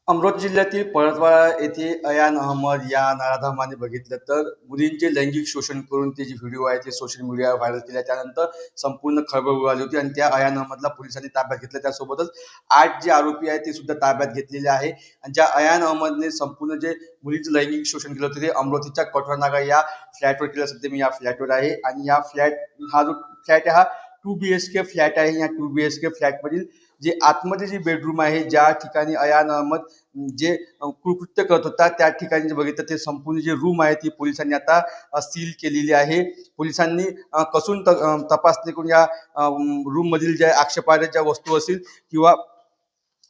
अमरावती जिल्ह्यातील पळसवाडा येथे अयान अहमद या नराधमाने बघितलं तर मुलींचे लैंगिक शोषण करून ते जे व्हिडिओ आहे ते सोशल मीडियावर व्हायरल केले. त्यानंतर संपूर्ण खळबळ उडाली होती आणि त्या अयान अहमदला पोलिसांनी ताब्यात घेतलं. त्यासोबतच 8 जे आरोपी आहेत ते सुद्धा ताब्यात घेतलेले आहे. आणि ज्या अयान अहमदने संपूर्ण जे मुलींचं लैंगिक शोषण केलं होतं ते अमरावतीच्या कठोरनागा या फ्लॅटवर केलं. सध्या मी या फ्लॅटवर आहे आणि हा जो फ्लॅट आहे हा 2 BHK फ्लॅट आहे. या 2 BHK फ्लॅटमधील जे आतमध्ये जी बेडरूम आहे ज्या ठिकाणी अयान अहमद जे कुकृत्य करत होता त्या ठिकाणी जे बघितलं ते संपूर्ण जी रूम आहे ती पोलिसांनी आता सील केलेली आहे. पोलिसांनी कसून तपासणी करून या रूम मधील ज्या आक्षेपार्ह ज्या वस्तू असतील किंवा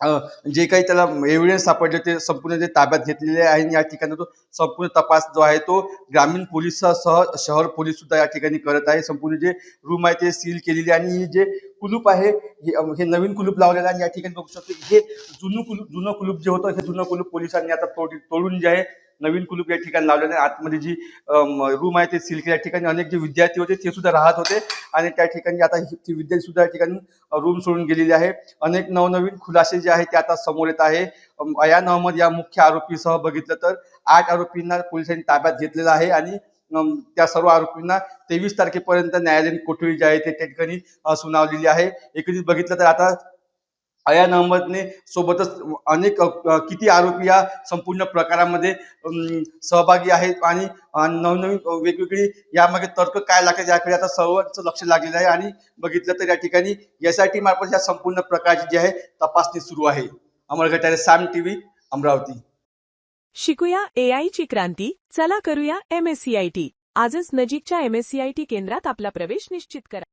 अ, जे काही त्याला एव्हिडन्स सापडले ते संपूर्ण जे ताब्यात घेतलेले आहे. या ठिकाणी तो संपूर्ण तपास जो आहे तो ग्रामीण पोलिसासह शहर पोलीस सुद्धा या ठिकाणी करत आहे. संपूर्ण जे रूम आहे ते सील केलेली आहे आणि जे कुलूप आहे हे नवीन कुलूप लावलेलं आहे. आणि या ठिकाणी बघू शकतो हे जुनं कुलूप जे होतं हे जुनं कुलूप पोलिसांनी आता तोडून जे आहे नवीन कुलूप या ठिकाणी लावलेलं आहे. आतमध्ये जी रूम आहे ते सील केल्या ठिकाणी अनेक जे विद्यार्थी होते ते सुद्धा राहत होते आणि त्या ठिकाणी आता ती विद्यार्थी सुद्धा या ठिकाणी रूम सोडून गेलेली आहे. अनेक नवनवीन खुलासे जे आहेत ते आता समोर येत आहे. अयान अहमद या मुख्य आरोपीसह बघितलं तर 8 आरोपींना पोलिसांनी ताब्यात घेतलेलं आहे आणि त्या सर्व आरोपींना 23 तारखेपर्यंत न्यायालयीन कोठडी जी आहे ते त्या ठिकाणी सुनावलेली आहे. एकंदरीत बघितलं तर आता अयान अहमदने सोबतच अनेक किती आरोपी या संपूर्ण प्रकारामध्ये सहभागी आहेत आणि नवनवीन वेगवेगळी यामागे तर्क काय लागतात याकडे आता सर्वांचं लक्ष लागलेलं आहे. आणि बघितलं तर या ठिकाणी SIT मार्फत या संपूर्ण प्रकारची जी आहे तपासणी सुरू आहे. अमर गटारे, साम TV, अमरावती. शिकूया AI ची क्रांती. चला करूया MSCIT. आजच नजीकच्या MSCIT केंद्रात आपला प्रवेश निश्चित करा.